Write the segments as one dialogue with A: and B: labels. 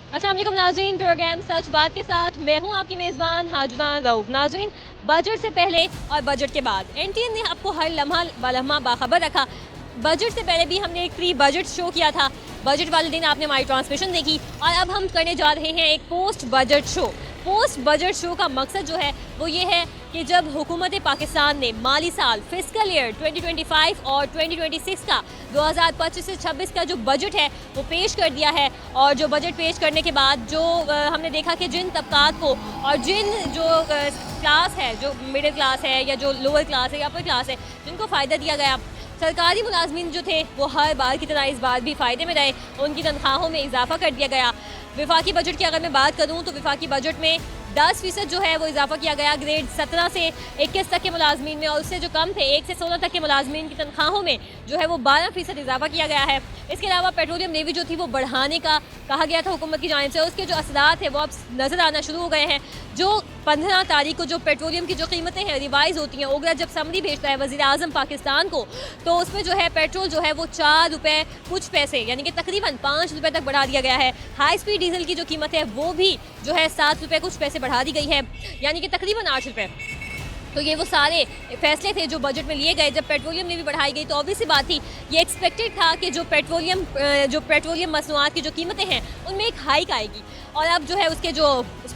A: अस्सलाम वालेकुम नाज़रीन, प्रोग्राम सच बात के साथ मैं हूं आपकी मेज़बान हाजुना रऊफ। नाज़रीन, बजट से पहले और बजट के बाद एनटीएन ने आपको हर लम्हा बलम्हा बाखबर रखा। बजट से पहले भी हमने एक प्री बजट शो किया था, बजट वाले दिन आपने हमारी ट्रांसमिशन देखी, और अब हम करने जा रहे हैं एक post budget show. Post budget show का मकसद जो है वो ये है कि जब हुकूमत पाकिस्तान ने माली साल फिस्कल ईयर 2025 और 2026 का 2025 से 26 का जो बजट है वो पेश कर दिया है, और जो बजट पेश करने के बाद जो हमने देखा कि जिन तबकात को और जिन जो क्लास है, जो मिडिल क्लास है या जो लोअर क्लास है या अपर क्लास है, जिनको फ़ायदा दिया गया, सरकारी मुलाजमीन जो थे वो हर बार की तरह इस बार भी फ़ायदे में रहे, उनकी तनख्वाहों में इजाफा कर दिया गया। विफाकी बजट की अगर मैं बात करूँ तो विफाकी बजट में 10% जो है वो इजाफा किया गया ग्रेड 17 से 21 तक के मुलाजमीन में, और उससे जो कम थे 1 से 16 तक के मुलाजमीन की तनख्वाहों में जो है वो 12% इजाफा किया गया है। इसके अलावा पेट्रोलियम लेवी जो थी वो बढ़ाने का कहा गया था हुकूमत की जानिब से, उसके जो असरात है वो अब नज़र आना शुरू हो गए हैं। जो 15 तारीख को जो पेट्रोलियम की जो कीमतें हैं रिवाइज होती हैं, ओगरा जब समरी भेजता है वज़ीर आज़म पाकिस्तान को, तो उसमें जो है पेट्रोल जो है वो 4 रुपये कुछ पैसे यानी कि तकरीबन 5 रुपये तक बढ़ा दिया गया है। हाई स्पीड डीजल की जो कीमत है वो भी जो है 7 रुपये कुछ पैसे बढ़ा दी गई है, यानी कि तकरीबन 8 रुपये। तो ये वो सारे फैसले थे जो बजट में लिए गए। जब पेट्रोलियम में भी बढ़ाई गई तो ऑब्वियस सी बात थी, ये एक्सपेक्टेड था कि जो पेट्रोलियम मसनूआत की जो कीमतें हैं उनमें एक हाइक आएगी, और अब जो है उसका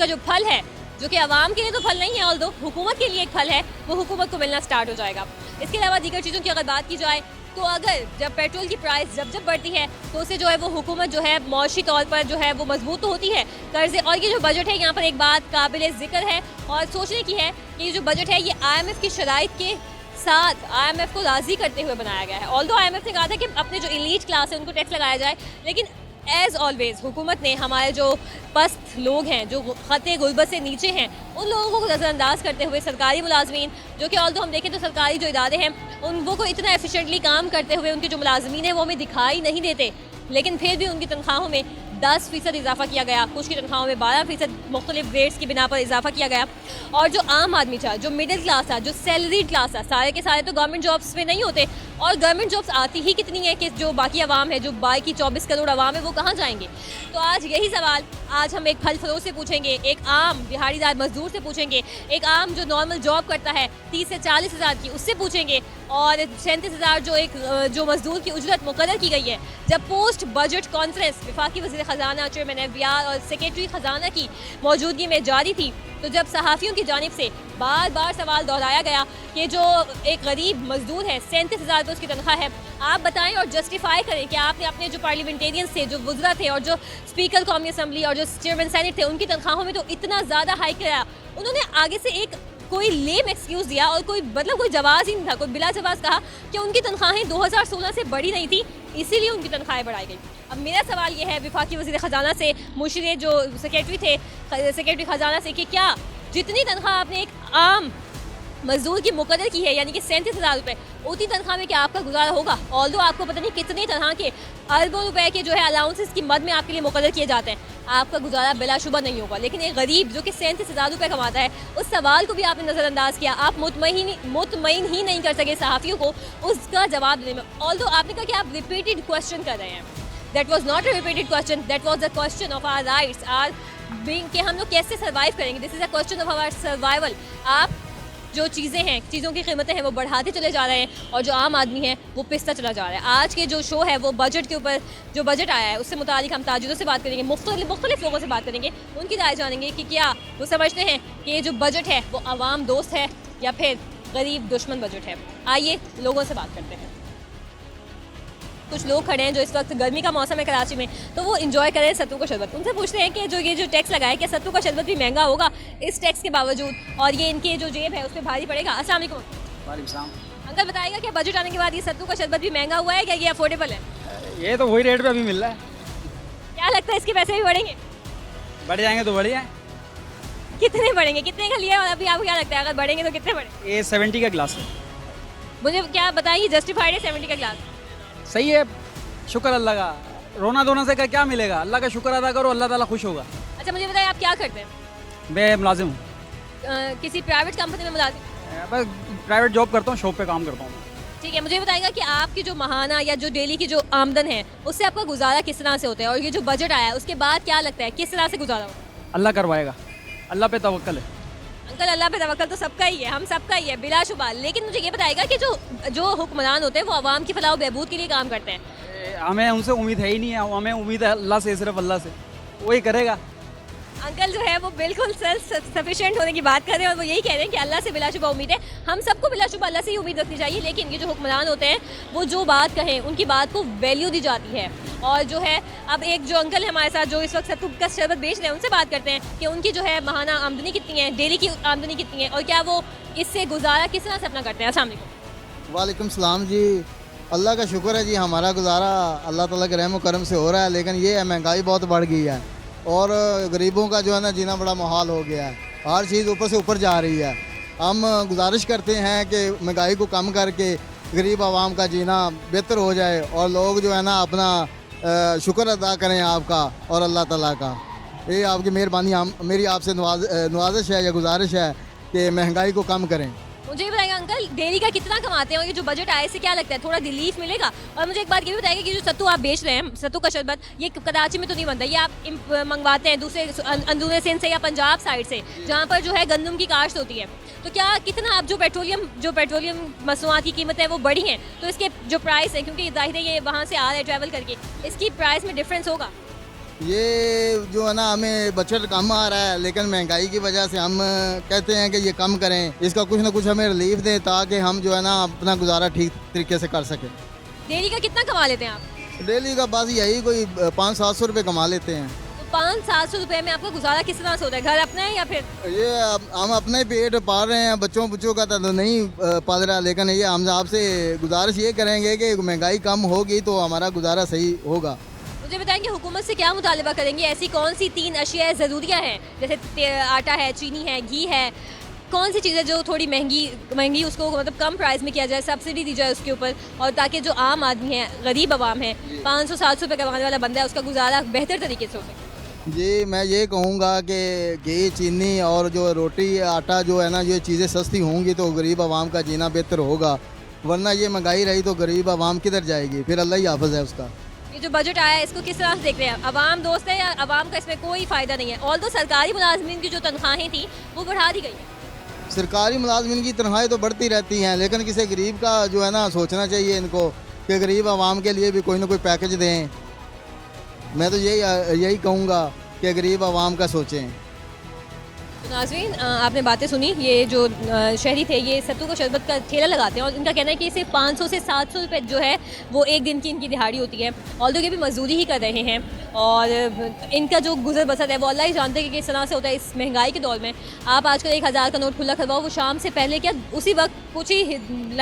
A: जो फल है, जो कि आवाम के लिए तो फल नहीं है, ऑल्दो हुकूमत के लिए एक फल है, वो हुकूमत को मिलना स्टार्ट हो जाएगा। इसके अलावा दीगर चीज़ों की अगर बात की जाए तो अगर जब पेट्रोल की प्राइस जब बढ़ती है तो उससे जो है वो हुकूमत जो है मौशी तौर पर जो है वो मजबूत तो होती है कर्जे। और ये जो बजट है, यहाँ पर एक बात काबिल ज़िक्र है और सोचने की है कि ये जो बजट है ये IMF की शराइत के साथ IMF को राज़ी करते हुए बनाया गया है। ऑल्दो IMF ने कहा था कि अपने जो एलीट क्लास है उनको टैक्स लगाया जाए, लेकिन एज़ ऑलवेज़ हुकूमत ने हमारे जो पस्त लोग हैं, जो ख़ते गुर्बत से नीचे हैं, उन लोगों को नज़रअंदाज करते हुए सरकारी मुलाजमीन, जो कि ऑल्दो हम देखें तो सरकारी जो इदारे हैं उन वो को इतना एफिशिएंटली काम करते हुए उनके जो मुलाजमीन हैं वो हमें दिखाई नहीं देते, लेकिन फिर भी उनकी तनख्वाहों में 10% इजाफा किया गया, कुछ की तनख्वाहों में 12% मुख्तलिफ ग्रेड्स की बिना पर इजाफा किया गया। और जो आम आदमी था, जो मिडिल क्लास था, जो सैलरीड क्लास था, सारे के सारे तो गवर्नमेंट जॉब्स में नहीं होते, और गवर्नमेंट जॉब्स आती ही कितनी है कि जो बाकी आवाम है, जो बाकी 24 करोड़ आवाम है, वो कहाँ जाएंगे। तो आज यही सवाल आज हम एक फल फरोश से पूछेंगे, एक आम दिहाड़ीदार मजदूर से पूछेंगे, एक आम जो नॉर्मल जॉब करता है 30 से 40 हज़ार की, उससे पूछेंगे, और 37,000 जो मजदूर की उजरत मुकर्रर की गई है। जब पोस्ट बजट कॉन्फ्रेंस वफाकी वज़ीर ख़जाना, चेयरमैन FBR और सेक्रेटरी ख़जाना की मौजूदगी में जारी थी, तो जब सहाफ़ियों की जानिब से बार बार सवाल दोहराया गया कि जो एक गरीब मजदूर है 37,000 रुपये उसकी तनख्वाह है, आप बताएं और जस्टिफाई करें कि आपने अपने जो पार्लियामेंटेरियंस थे, जो वज़रा थे, और जो स्पीकर कौमी असम्बली और जो चेयरमैन सेनेट थे, उनकी तनख्वाहों में तो इतना ज़्यादा हाइक कराया। उन्होंने आगे से एक कोई लेम एक्सक्यूज़ दिया और कोई जवाब ही नहीं था, कोई बिला जवाब कहा कि उनकी तनख्वाहें 2016 से बढ़ी नहीं थी, इसीलिए उनकी तनख्वाहें बढ़ाई गई। अब मेरा सवाल ये है वफाकी वज़ीर ख़जाना से, मुशीर जो सेक्रेटरी थे सेक्रेटरी ख़जाना से, कि क्या जितनी तनख्वाह आपने एक आम मजदूर की मुकर्रर की है, यानी कि 37,000 रुपये, उतनी तनख्वाह में क्या आपका गुजारा होगा। ऑल्दो आपको पता नहीं कितने तरह के अरबों रुपए के जो है अलाउंसेस की मद में आपके लिए मुकर्रर किए जाते हैं, आपका गुजारा बिलाशुबा नहीं होगा। लेकिन एक गरीब जो कि 37,000 रुपये कमाता है, उस सवाल को भी आपने नज़रअंदाज किया, आप मुतमईन ही नहीं कर सके सहाफ़ियों को उसका जवाब देने में। ऑल्दो आपने कहा कि आप रिपीटेड क्वेश्चन कर रहे हैं, that was not a repeated question, that was the question of our rights, are being, कि हम लोग कैसे सर्वाइव करेंगे। This is a question of our survival. आप जो चीज़ें हैं, चीज़ों की कीमतें हैं वो बढ़ाते चले जा रहे हैं, और जो आम आदमी है वो पिसता चला जा रहा है। आज के जो शो है वो बजट के ऊपर, जो बजट आया है उससे मुतालिक हम ताजिरों से बात करेंगे, मुख्तलिफ लोगों से बात करेंगे, उनकी राय जानेंगे कि क्या वो समझते हैं कि ये जो बजट है वो आवाम दोस्त है या फिर गरीब दुश्मन बजट है। आइए लोगों से बात करते हैं। कुछ लोग खड़े हैं जो इस वक्त गर्मी का मौसम है कराची में, तो वो इंजॉय करें सत्तू का शरबत। उनसे पूछते हैं कि ये जो टैक्स लगाया, क्या सत्तू का शरबत भी महंगा होगा इस टैक्स के बावजूद, और ये इनके जो जेब है उस पर भारी पड़ेगा। अस्सलाम वालेकुम अंकल, बताइएगा क्या बजट आने के बाद ये सत्तू का शरबत भी महंगा हुआ है, क्या ये अफोर्डेबल है?
B: ये तो वही रेट पे अभी मिल रहा है।
A: क्या लगता है इसके पैसे भी बढ़ेंगे?
B: बढ़ जाएंगे तो बढ़िया है।
A: कितने बढ़ेंगे, कितने का लिया है, और अभी आपको क्या लगता है अगर बढ़ेंगे तो कितने बढ़ेंगे?
B: ये 70 का ग्लास है।
A: मुझे क्या बताइए, जस्टिफाइड है 70 का ग्लास?
B: सही है, शुक्र अल्लाह का। रोना धोना से क्या मिलेगा, अल्लाह का शुक्र अदा करो, अल्लाह ताला खुश होगा।
A: अच्छा मुझे बताइए, आप क्या करते हैं?
B: मैं मुलाजिम हूँ।
A: किसी प्राइवेट कंपनी में मुलाजिम?
B: बस प्राइवेट जॉब करता हूँ, शॉप पे काम करता हूँ।
A: ठीक है, मुझे बताएगा कि आपकी जो माहाना या जो डेली की जो आमदन है उससे आपका गुजारा किस तरह से होता है, और ये जो बजट आया है उसके बाद क्या लगता है किस तरह से गुजारा होगा?
B: अल्लाह करवाएगा, अल्लाह पे तवक्कल है।
A: अंकल, अल्लाह पे तवक्कल तो सबका ही है, हम सबका ही है बिलाशुबा, लेकिन मुझे ये बताएगा कि जो हुक्मरान होते हैं वो आवाम की फलाह और बहबूद के लिए काम करते हैं।
B: हमें उनसे उम्मीद है ही नहीं है, हमें उम्मीद है अल्लाह से, सिर्फ अल्लाह से, वही करेगा।
A: अंकल जो है वो बिल्कुल सेल्फ सफिशिएंट होने की बात कर रहे हैं और वो यही कह रहे हैं कि अल्लाह से बिलाशुबा उम्मीद है। हम सबको बिलाशुबा अल्लाह से ही उम्मीद रखनी चाहिए, लेकिन ये जो हुक्मरान होते हैं वो जो बात कहें उनकी बात को वैल्यू दी जाती है। और जो है अब एक जो अंकल है हमारे साथ जो इस वक्त सत्तू का शरबत बेच रहे हैं उनसे बात करते हैं कि उनकी जो है माहाना आमदनी कितनी है, डेली की आमदनी कितनी है और क्या वो इससे गुजारा किस तरह से अपना करते हैं। अस्सलाम वालेकुम।
C: वालेकुम सलाम जी। अल्लाह का शुक्र है जी, हमारा गुजारा अल्लाह ताला के रहम करम से हो रहा है, लेकिन ये है महंगाई बहुत बढ़ गई है और गरीबों का जो है ना जीना बड़ा मुहाल हो गया है। हर चीज़ ऊपर से ऊपर जा रही है। हम गुजारिश करते हैं कि महंगाई को कम करके गरीब आवाम का जीना बेहतर हो जाए और लोग जो है ना अपना शुक्र अदा करें आपका और अल्लाह ताला का। ये आपकी मेहरबानी, हम मेरी आपसे नवाजिश है या गुजारिश है कि महंगाई को कम करें।
A: मुझे ये बताएगा अंकल, डेली का कितना कमाते हैं और ये जो बजट आए से क्या लगता है थोड़ा रिलीफ मिलेगा? और मुझे एक बात ये भी बताएगा कि जो सत्तू आप बेच रहे हैं, सत्तू का शरबत, ये कराची में तो नहीं बनता, ये आप मंगवाते हैं दूसरे अंदरूनी सिंध से या पंजाब साइड से जहाँ पर जो है गंदम की काश्त होती है। तो क्या कितना आप जो पेट्रोलियम मसनूआत की कीमत है वो बढ़ी है तो इसके जो प्राइस है, क्योंकि जाहिर है ये वहाँ से आ रहा है ट्रैवल करके, इसकी प्राइस में डिफरेंस होगा?
C: ये जो है ना हमें बजट कम आ रहा है, लेकिन महंगाई की वजह से हम कहते हैं कि ये कम करें, इसका कुछ ना कुछ हमें रिलीफ दें ताकि हम जो है ना अपना गुजारा ठीक तरीके से कर सकें।
A: डेली का कितना कमा लेते हैं आप?
C: डेली का बस यही कोई 500-700 रुपये कमा लेते हैं।
A: तो 500-700 रुपये में आपका गुजारा किस तरह से होता है? घर अपना है या फिर
C: ये हम अपने ही पेट पाल रहे हैं, बच्चों का तो नहीं पाल रहा, लेकिन ये हम आपसे गुजारिश ये करेंगे कि महंगाई कम होगी तो हमारा गुजारा सही होगा।
A: मुझे बताएंगे हुकूमत से क्या मुतालबा करेंगे? ऐसी कौन सी 3 अशिया ज़रूरिया हैं, जैसे आटा है, चीनी है, घी है, कौन सी चीज़ें जो थोड़ी महंगी उसको मतलब कम प्राइस में किया जाए, सब्सिडी दी जाए उसके ऊपर, और ताकि जो आम आदमी है, गरीब आवाम है, 500-700 रुपये कमाने वाला बंदा है, उसका गुजारा बेहतर तरीके से हो सके?
C: जी मैं ये कहूँगा कि घी, चीनी और जो रोटी, आटा जो है ना, ये चीज़ें सस्ती होंगी तो गरीब आवाम का जीना बेहतर होगा, वरना ये महंगाई रही तो गरीब आवाम किधर जाएगी? फिर अल्लाह ही हाफ़िज़ है उसका।
A: ये जो बजट आया है इसको किस तरह से देख रहे हैं? अवाम दोस्त है या अवाम का इसमें कोई फ़ायदा नहीं है? ऑल दो सरकारी मुलाजमीन की जो तनख्वाहें थी वो बढ़ा दी गई है।
C: सरकारी मुलाजमिन की तनख्वाहें तो बढ़ती रहती हैं, लेकिन किसी गरीब का जो है ना सोचना चाहिए इनको कि गरीब आवाम के लिए भी कोई ना कोई पैकेज दें। मैं तो यही कहूँगा कि गरीब आवाम का सोचें।
A: तो नाज़रीन, आपने बातें सुनी। ये जो शहरी थे ये सत्तू का शरबत का ठेला लगाते हैं और इनका कहना है कि सिर्फ 500 से 700 रुपये जो है वो एक दिन की इनकी दिहाड़ी होती है। ऑल्दो ये भी मजदूरी ही कर रहे हैं और इनका जो गुजर बसर है वो अल्लाह ही जानते हैं कि किस तरह से होता है इस महंगाई के दौर में। आप आजकल 1000 का नोट खुला करवाओ, वो शाम से पहले क्या उसी वक्त कुछ ही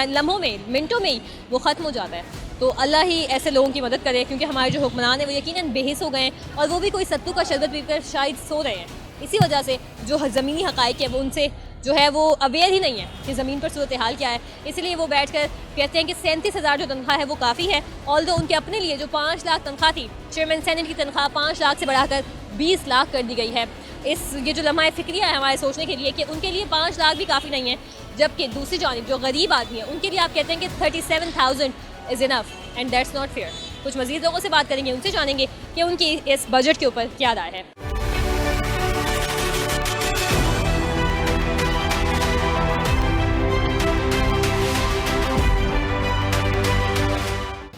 A: लम्हों में, मिनटों में ही वो ख़त्म हो जाता है। तो अल्लाह ही ऐसे लोगों की मदद करे, क्योंकि हमारे जो हुक्मरान हैं वो यकीनन बेहिस हो गए हैं और वो भी कोई सत्तू का शरबत पीकर शायद सो रहे हैं। इसी वजह से जो ज़मीनी हक़ाइक़ है वो उनसे जो है वो अवेयर ही नहीं है कि ज़मीन पर सूरत हाल क्या है। इसलिए वो बैठ कर कहते हैं कि 37,000 जो तनख्वाह है वो काफ़ी है। ऑल्दो उनके अपने लिए जो 5 लाख तनख्वाह थी, चेयरमैन सेनेट की तनख्वाह 5 लाख से बढ़ाकर 20 लाख कर दी गई है। ये जो लम्हा फ़िक्रिया है हमारे सोचने के लिए कि उनके लिए 5 लाख भी काफ़ी नहीं है, जबकि दूसरी जानिब जो गरीब आदमी है उनके लिए आप कहते हैं कि 37,000 is enough and that's not fair. कुछ मज़ीद लोगों से बात करेंगे, उनसे जानेंगे कि उनकी इस बजट के ऊपर क्या राय है।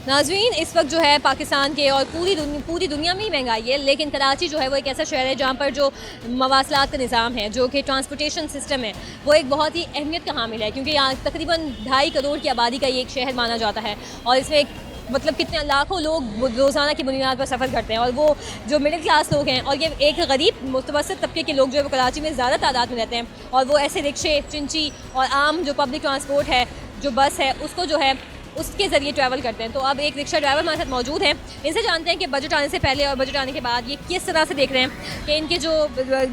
A: नाज़रीन, इस वक्त जो है पाकिस्तान के और पूरी दुनिया में ही महंगाई है, लेकिन कराची जो है वो एक ऐसा शहर है जहाँ पर जो मवासलात का निज़ाम है, जो कि ट्रांसपोर्टेशन सिस्टम है, वो एक बहुत ही अहमियत का हामिल है, क्योंकि यहाँ तकरीबन 2.5 करोड़ की आबादी का ये एक शहर माना जाता है और इसमें मतलब कितने लाखों लोग रोज़ाना की बुनियाद पर सफ़र करते हैं। और वो जो मिडिल क्लास लोग हैं और ये एक गरीब मुतवसत तबके के लोग जो है वो कराची में ज़्यादा तादाद में रहते हैं और वो ऐसे रिक्शे, चिंची और आम जो पब्लिक ट्रांसपोर्ट है, जो बस है, उसको जो है उसके ज़रिए ट्रैवल करते हैं। तो अब एक रिक्शा ड्राइवर हमारे साथ मौजूद हैं, इनसे जानते हैं कि बजट आने से पहले और बजट आने के बाद ये किस तरह से देख रहे हैं कि इनके जो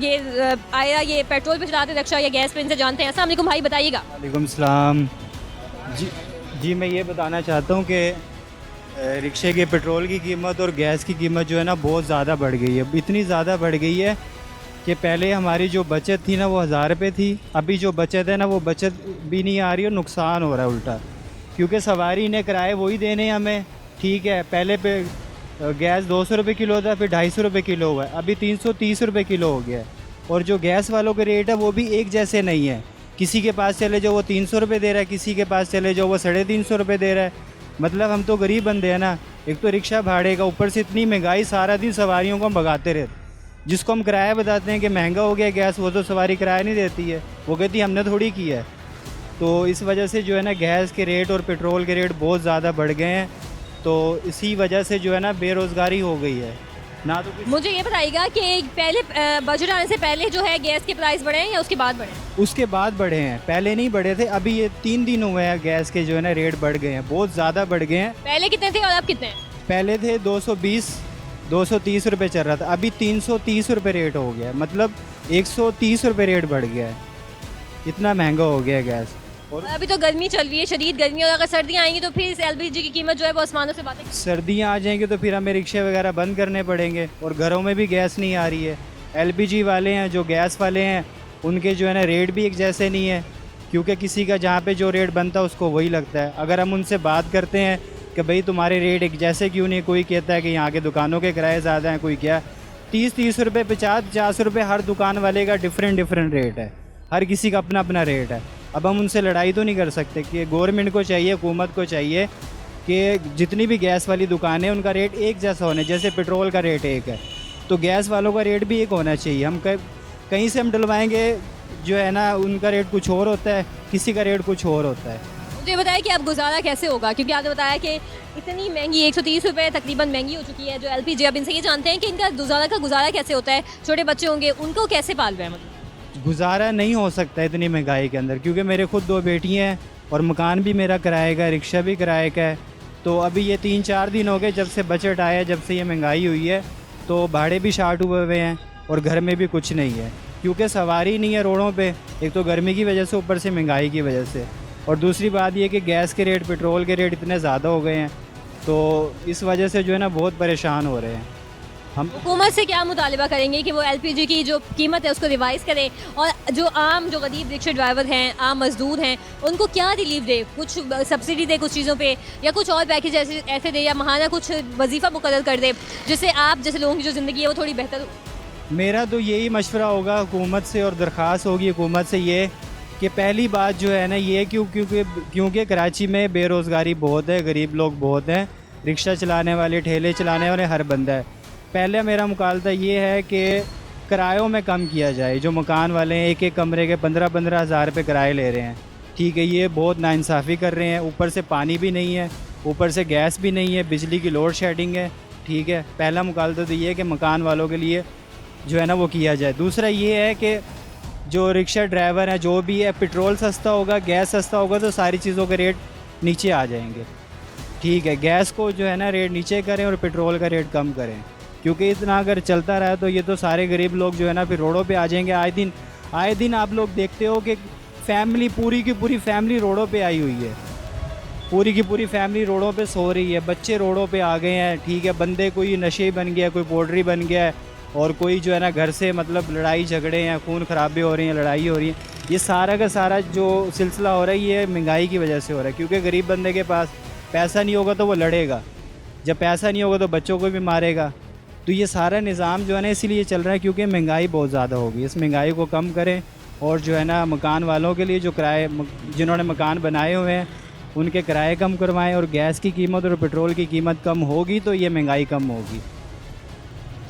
A: ये पेट्रोल पे चलाते रिक्शा या गैस पे, इनसे जानते हैं। अस्सलाम वालेकुम भाई, बताइएगा।
D: वालेकुम सलाम। जी मैं ये बताना चाहता हूँ कि रिक्शे के पेट्रोल की कीमत और गैस की कीमत जो है ना बहुत ज़्यादा बढ़ गई है। इतनी ज़्यादा बढ़ गई है कि पहले हमारी जो बचत थी ना वो 1000 रुपये थी, अभी जो बचत है ना वो बचत भी नहीं आ रही और नुकसान हो रहा है उल्टा, क्योंकि सवारी ने किराए वही देने हैं हमें, ठीक है। पहले पे गैस 200 रुपये किलो था, फिर 250 रुपये किलो हुआ है, अभी 330 रुपये किलो हो गया है। और जो गैस वालों के रेट है वो भी एक जैसे नहीं है, किसी के पास चले जाओ वो 300 रुपये दे रहा है, किसी के पास चले जाओ वो 350 रुपये दे रहा है। मतलब हम तो गरीब बंदे हैं ना, एक तो रिक्शा भाड़े का, ऊपर से इतनी महंगाई, सारा दिन सवारियों को हम भगाते रहते। जिसको हम किराया बताते हैं कि महंगा हो गया गैस, वो तो सवारी किराया नहीं देती है, वो कहती है हमने थोड़ी किया है। तो इस वजह से जो है ना गैस के रेट और पेट्रोल के रेट बहुत ज़्यादा बढ़ गए हैं, तो इसी वजह से जो है ना बेरोज़गारी हो गई है ना। तो
A: मुझे ये बताइएगा कि पहले बजट आने से पहले जो है गैस के प्राइस बढ़े हैं या उसके बाद बढ़े हैं?
D: उसके बाद बढ़े हैं, पहले नहीं बढ़े थे। अभी ये 3 दिन हुए हैं गैस के जो है ना रेट बढ़ गए हैं, बहुत ज़्यादा बढ़ गए हैं।
A: पहले कितने थे और अब कितने हैं?
D: पहले थे 220 230 रुपये चल रहा था, अभी 330 रुपये रेट हो गया है, मतलब 130 रुपये रेट बढ़ गया है, इतना महंगा हो गया है गैस। और
A: अभी तो गर्मी चल रही है, शदीद गर्मी, और अगर सर्दियाँ आएंगी तो फिर इस LPG की कीमत जो है वो आसमानों से बातें।
D: सर्दियाँ आ जाएंगी तो फिर हमें रिक्शे वगैरह बंद करने पड़ेंगे, और घरों में भी गैस नहीं आ रही है। LPG वाले हैं जो गैस वाले हैं उनके जो है ना रेट भी एक जैसे नहीं है, क्योंकि किसी का जहाँ पे जो रेट बनता है उसको वही लगता है। अगर हम उनसे बात करते हैं कि भाई तुम्हारे रेट एक जैसे क्यों नहीं, कोई कहता है कि यहाँ के दुकानों के किराए ज़्यादा हैं, कोई क्या 30 रुपये 50 रुपये, हर दुकान वाले का डिफरेंट रेट है, हर किसी का अपना अपना रेट है। अब हम उनसे लड़ाई तो नहीं कर सकते कि गवर्नमेंट को चाहिए, हुकूमत को चाहिए कि जितनी भी गैस वाली दुकानें हैं उनका रेट एक जैसा होना, जैसे पेट्रोल का रेट एक है तो गैस वालों का रेट भी एक होना चाहिए। हम कहीं से हम डलवाएंगे जो है ना उनका रेट कुछ और होता है, किसी का रेट कुछ और होता है।
A: मुझे बताया कि अब गुजारा कैसे होगा, क्योंकि आपने बताया कि इतनी महंगी 130 रुपये तकरीबन महंगी हो चुकी है जो LPG। अब इनसे ये जानते हैं कि इनका गुजारा कैसे होता है, छोटे बच्चे होंगे उनको कैसे पाल रहे हैं? मतलब
D: गुजारा नहीं हो सकता इतनी महंगाई के अंदर, क्योंकि मेरे खुद 2 बेटियाँ हैं और मकान भी मेरा किराए का है, रिक्शा भी किराए का है। तो अभी ये 3-4 दिन हो गए जब से बजट आया, जब से ये महंगाई हुई है, तो भाड़े भी शार्ट हुए हुए हैं और घर में भी कुछ नहीं है, क्योंकि सवारी नहीं है रोडों पे, एक तो गर्मी की वजह से, ऊपर से महंगाई की वजह से। और दूसरी बात ये कि गैस के रेट, पेट्रोल के रेट इतने ज़्यादा हो गए हैं, तो इस वजह से जो है ना बहुत परेशान हो रहे हैं हम।
A: हुकूमत से क्या मुतालिबा करेंगे कि वो LPG की जो कीमत है उसको रिवाइज़ करे, और जो गरीब रिक्शा ड्राइवर हैं, आम मजदूर हैं, उनको क्या रिलीफ दे, कुछ सब्सिडी दे कुछ चीज़ों पे, या कुछ और पैकेज ऐसे दे, या महाना कुछ वजीफ़ा मुकर्रर कर दे जिससे आप जैसे लोगों की जो ज़िंदगी है वो थोड़ी बेहतर हो।
D: मेरा तो यही मशवरा होगा हुकूमत से, और दरख्वास्त होगी हुकूमत से ये कि पहली बात जो है ना ये क्योंकि कराची में बेरोज़गारी बहुत है, गरीब लोग बहुत हैं, रिक्शा चलाने वाले, ठेले चलाने वाले हर बंदा है। पहले मेरा मुकालता ये है कि किरायों में कम किया जाए। जो मकान वाले हैं एक कमरे के 15-15 हज़ार रुपये किराए ले रहे हैं, ठीक है, ये बहुत नाइंसाफ़ी कर रहे हैं। ऊपर से पानी भी नहीं है, ऊपर से गैस भी नहीं है, बिजली की लोड शेडिंग है, ठीक है। पहला मुकालता तो ये है कि मकान वालों के लिए जो है ना वो किया जाए। दूसरा ये है कि जो रिक्शा ड्राइवर हैं जो भी है, पेट्रोल सस्ता होगा, गैस सस्ता होगा तो सारी चीज़ों के रेट नीचे आ जाएंगे, ठीक है। गैस को जो है ना रेट नीचे करें और पेट्रोल का रेट कम करें, क्योंकि इतना अगर चलता रहा तो ये तो सारे गरीब लोग जो है ना फिर रोडों पे आ जाएंगे। आए दिन आप लोग देखते हो कि फैमिली, पूरी की पूरी फैमिली रोडों पे आई हुई है, पूरी की पूरी फैमिली रोडों पे सो रही है, बच्चे रोडों पे आ गए हैं, ठीक है। बंदे कोई नशे बन गया, कोई पोल्ट्री बन गया है, और कोई जो है ना घर से मतलब लड़ाई झगड़े हैं, खून खराबे हो रही हैं, लड़ाई हो रही है। ये सारा का सारा जो सिलसिला हो रहा है ये महंगाई की वजह से हो रहा है, क्योंकि गरीब बंदे के पास पैसा नहीं होगा तो वो लड़ेगा, जब पैसा नहीं होगा तो बच्चों को भी मारेगा। तो ये सारा निज़ाम जो है ना इसीलिए चल रहा है क्योंकि महंगाई बहुत ज़्यादा होगी। इस महंगाई को कम करें, और जो है ना मकान वालों के लिए जो किराए, जिन्होंने मकान बनाए हुए हैं उनके किराए कम करवाएं, और गैस की कीमत और पेट्रोल की कीमत कम होगी तो ये महंगाई कम होगी।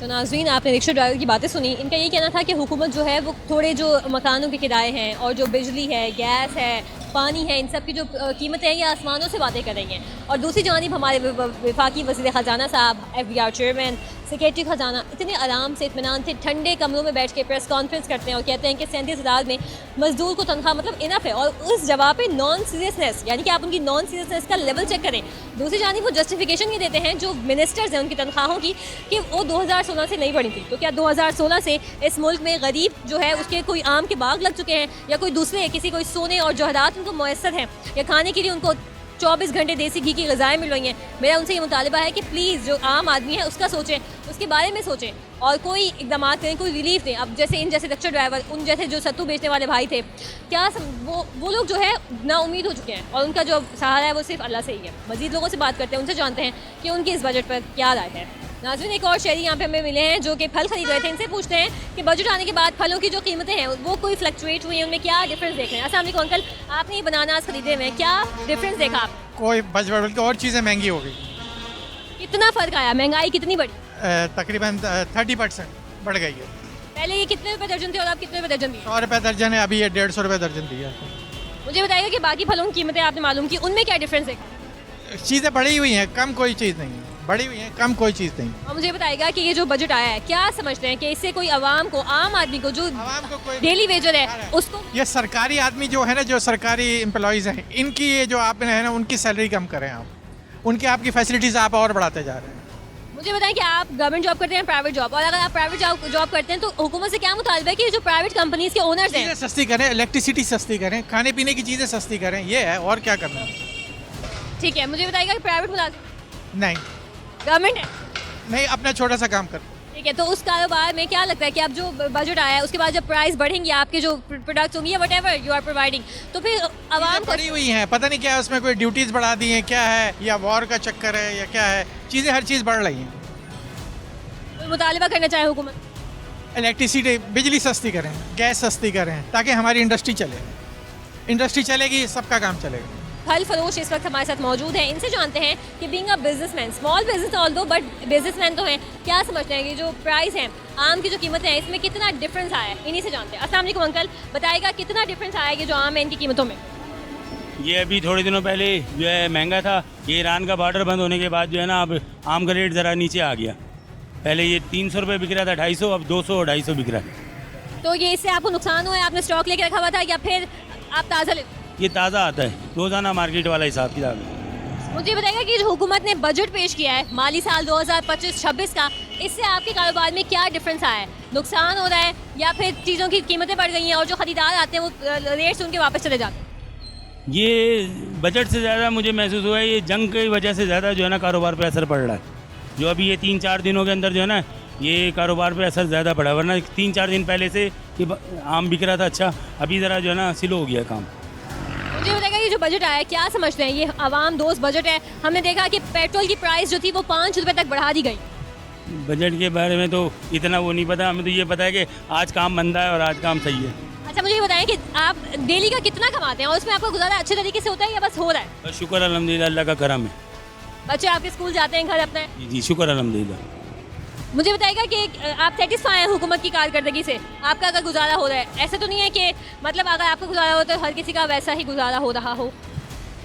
A: तो नाज़रीन, आपने रिक्शा ड्राइवर की बातें सुनी। इनका ये कहना था कि हुकूमत जो है वो थोड़े जो मकानों के किराए हैं और जो बिजली है, गैस है, पानी है, इन सब की जो कीमतें हैं ये आसमानों से बातें कर रही हैं। और दूसरी जानिब हमारे वफाकी वज़ीर ख़जाना साहब, FBR चेयरमैन, सेक्रेटरी ख़जाना इतने आराम से, इत्मीनान से, ठंडे कमरों में बैठ के प्रेस कॉन्फ्रेंस करते हैं और कहते हैं कि 37,000 में मजदूर को तनख्वाह मतलब इनफ है। और उस जवाब पे नॉन सीरियसनेस, यानी कि आप उनकी नॉन सीरियसनेस का लेवल चेक करें। दूसरी जानिब वो जस्टिफिकेशन ये देते हैं जो मिनिस्टर्स हैं उनकी तनख्वाहों की, कि वो 2016 से नहीं बढ़ी थी। तो क्या 2016 से इस मुल्क में गरीब जो है उसके कोई आम के बाग लग चुके हैं, या कोई दूसरे किसी कोई सोने और जवाहरात उनको मुयस्सर हैं, या खाने के लिए उनको 24 घंटे देसी घी की ग़िज़ाएँ मिल रही हैं? मेरा उनसे ये मुतालिबा है कि प्लीज़ जो आम आदमी है उसका सोचें। उसके बारे में सोचें और कोई इकदाम करें, कोई रिलीफ दें। अब जैसे इन जैसे रिक्शा ड्राइवर, उन जैसे जो सत्तू बेचने वाले भाई थे, वो लोग जो है ना उम्मीद हो चुके हैं और उनका जो सहारा है वो सिर्फ अल्लाह से ही है। मज़ीद लोगों से बात करते हैं, उनसे जानते हैं कि उनकी इस बजट पर क्या राय है। नाज़रीन, एक और शहरी यहाँ पे हमें मिले हैं जो कि फल खरीद रहे थे। इनसे पूछते हैं कि बजट आने के बाद फलों की जो कीमतें हैं वो कोई फ्लक्चुएट हुई हैं, उनमें क्या डिफरेंस देख रहे हैं। अस्सलाम वालेकुम अंकल, आपने ये बनानास खरीदे हुए हैं, क्या डिफरेंस देखा आप?
E: कोई बजट बल्कि और चीज़ें महंगी हो गई।
A: कितना फ़र्क आया, महंगाई कितनी बढ़ी?
E: तकरीबन 30% बढ़ गई है।
A: पहले ये कितने रुपए दर्जन थे और अब कितने रुपए दर्जन दिए?
E: 100 रुपये दर्जन है, अभी ये 150 रुपये दर्जन दिया है।
A: मुझे बताइएगा कि बाकी फलों की कीमतें आपने मालूम की, उनमें क्या डिफरेंस है?
E: चीज़ें बढ़ी हुई हैं, कम कोई चीज़ नहीं है। बढ़ी हुई हैं, कम कोई चीज़ नहीं।
A: और मुझे बताइएगा कि ये जो बजट आया है, क्या समझते हैं कि इससे कोई आवाम को, आम आदमी को जो
E: आवाम को कोई
A: डेली वेजर है उसको?
E: ये सरकारी आदमी जो है ना, जो सरकारी एम्प्लॉयज़ हैं, इनकी ये जो आप है ना, उनकी सैलरी कम करें आप, उनकी आपकी फैसिलिटीज़ आप और बढ़ाते जा रहे हैं।
A: मुझे बताएं कि आप गवर्नमेंट जॉब करते हैं, प्राइवेट जॉब, और अगर आप प्राइवेट जॉब करते हैं तो हुकूमत से क्या मुतालबा है कि जो प्राइवेट कंपनीज के ओनर्स हैं
E: चीज़ें सस्ती करें, इलेक्ट्रिसिटी सस्ती करें, खाने पीने की चीज़ें सस्ती करें, ये है, और क्या करना है।
A: ठीक है, मुझे बताइएगा कि प्राइवेट मुलाजिम
E: नहीं
A: गवर्नमेंट है,
E: नहीं, अपना छोटा सा काम कर।
A: ठीक है, तो उस कारोबार में क्या लगता है कि अब जो बजट आया है उसके बाद जब प्राइस बढ़ेंगे आपके जो प्रोडक्ट्स होंगे या whatever you are providing, तो फिर आवाम को
E: बढ़ी हुई हैं, पता नहीं क्या है उसमें, कोई ड्यूटीज़ बढ़ा दी हैं, क्या है, या वॉर का चक्कर है, या क्या है, चीज़ें हर चीज़ बढ़ रही हैं।
A: मुतालबा करना चाहे हुकूमत?
E: इलेक्ट्रिसिटी, बिजली सस्ती करें, गैस सस्ती करें, ताकि हमारी इंडस्ट्री चले। इंडस्ट्री चलेगी, सबका काम चलेगा।
A: फल फरोश इस वक्त हमारे साथ मौजूद हैं, इनसे जानते हैं कि being a businessman, small business all दो बट बिजनेसमैन तो हैं, क्या समझते हैं कि जो प्राइस हैं, आम की जो कीमतें हैं, इसमें कितना डिफरेंस आया है? इन्हीं से जानते हैं। अस्सलाम वालेकुम अंकल, बताइएगा कितना डिफरेंस आया कि जो आम है इनकी कीमतों में?
F: ये अभी थोड़े दिनों पहले जो है महंगा था, ये ईरान का बॉर्डर बंद होने के बाद जो है ना, अब आम का रेट ज़रा नीचे आ गया। पहले ये 300 रुपये बिक रहा था, 250, अब 200 और 250 बिक रहा है।
A: तो ये इससे आपको नुकसान हुआ है? आपने स्टॉक लेके रखा हुआ था या फिर आप ताज़ा ले?
F: ये ताज़ा आता है, रोज़ाना मार्केट वाला हिसाब किताब है।
A: मुझे बताइएगा कि जो हुकूमत ने बजट पेश किया है माली साल 2025-26 का, इससे आपके कारोबार में क्या डिफरेंस आया है? नुकसान हो रहा है या फिर चीज़ों की कीमतें बढ़ गई हैं और जो ख़रीदार आते हैं वो रेट सुन के वापस चले जाते हैं?
F: ये बजट से ज़्यादा मुझे महसूस हुआ है ये जंग की वजह से ज़्यादा जो है ना कारोबार पे असर पड़ रहा है। जो अभी ये 3-4 दिनों के अंदर जो है ना, ये कारोबार पे असर ज़्यादा पड़ा, वरना 3-4 दिन पहले से कि आम बिक रहा था अच्छा, अभी ज़रा जो है ना स्लो हो गया काम।
A: मुझे बताइएगा ये जो बजट आया है, क्या समझते हैं? ये आवाम दोस्त बजट है। हमने देखा कि पेट्रोल की प्राइस जो थी वो 5 रुपये तक बढ़ा दी गई।
F: बजट के बारे में तो इतना वो नहीं पता, हमें तो ये पता है कि आज काम मंदा है और आज काम सही है।
A: अच्छा, मुझे ये बताएं कि आप डेली का कितना कमाते हैं और उसमें आपका गुजारा अच्छे तरीके से होता है या बस हो रहा है?
F: बस शुक्र अल्हम्दुलिल्लाह, अल्लाह का करम है।
A: बच्चे आपके स्कूल जाते हैं, घर अपना है?
F: जी जी, शुक्र अल्हम्दुलिल्लाह।
A: मुझे बताइएगा कि आप सेटिस्फाई हैं हुकूमत की कारकर्दगी से? आपका अगर गुजारा हो रहा है, ऐसा तो नहीं है कि मतलब अगर आपका गुजारा हो तो हर किसी का वैसा ही गुजारा हो रहा हो?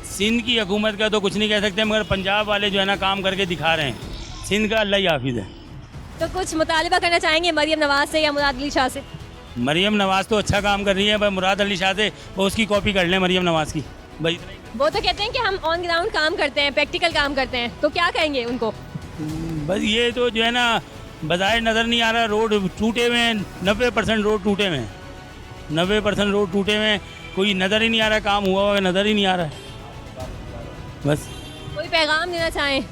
F: सिंध की हुकूमत का तो कुछ नहीं कह सकते, मगर पंजाब वाले जो है ना काम करके दिखा रहे हैं। सिंध का अल्लाह ही हाफिज़ है।
A: तो कुछ मुतालिबा करना चाहेंगे मरियम नवाज से या मुराद अली शाह से?
F: मरियम नवाज़ तो अच्छा काम कर रही है, पर मुराद अली शाह से वो उसकी कॉपी कर लें मरियम नवाज़ की, बस इतना ही।
A: वो तो कहते हैं कि हम ऑन ग्राउंड काम करते हैं, प्रैक्टिकल काम करते हैं, तो क्या कहेंगे उनको?
F: बस ये तो जो है ना बज़ाहिर नज़र नहीं आ रहा, रोड टूटे हुए हैं, 90% रोड टूटे हुए हैं, 90% रोड टूटे हुए हैं, कोई नज़र ही नहीं आ रहा, काम हुआ हुआ नज़र ही नहीं आ रहा है। बस
A: कोई पैगाम देना चाहें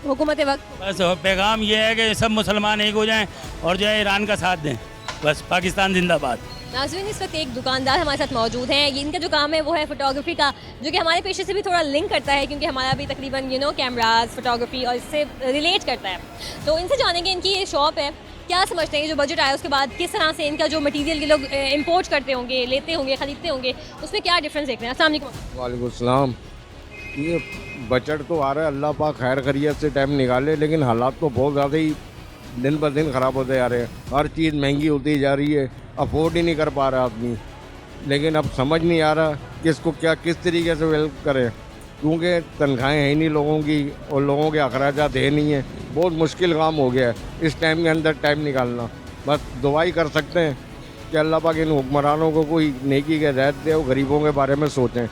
A: हुकूमत वक्त?
F: बस पैगाम ये है कि सब मुसलमान एक हो जाएं और जो है ईरान का साथ दें, बस पाकिस्तान जिंदाबाद।
A: नाज़रीन, इस वक्त एक दुकानदार हमारे साथ मौजूद हैं। ये इनका जो काम है वो है फोटोग्राफी का, जो कि हमारे पेशे से भी थोड़ा लिंक करता है क्योंकि हमारा भी तकरीबन कैमराज, फोटोग्राफी और इससे रिलेट करता है। तो इनसे जानेंगे इनकी ये शॉप है, क्या समझते हैं जो बजट आया उसके बाद किस तरह से इनका जो मटीरियल के लोग इम्पोर्ट करते होंगे, लेते होंगे, ख़रीदते होंगे, उसमें क्या डिफरेंस देख रहे हैं? अस्सलाम वालेकुम।
G: वालेकुम सलाम। ये बजट तो आ रहा है, अल्लाह पाक खैर खैरियत से टाइम निकाले, लेकिन हालात तो बहुत ज़्यादा ही दिन ब दिन ख़राब होते जा रहे हैं। हर चीज़ महंगी होती जा रही है, अफोर्ड ही नहीं कर पा रहा आदमी। लेकिन अब समझ नहीं आ रहा कि इसको क्या किस तरीके से हेल्प करें, क्योंकि तनख्वाहें है ही नहीं लोगों की और लोगों के अखराजात है नहीं है। बहुत मुश्किल काम हो गया है इस टाइम के अंदर टाइम निकालना। बस दुआ ही कर सकते हैं कि अल्लाह पाक इन हुक्मरानों को कोई नेकी के हिदायत दे और गरीबों के बारे में सोचें।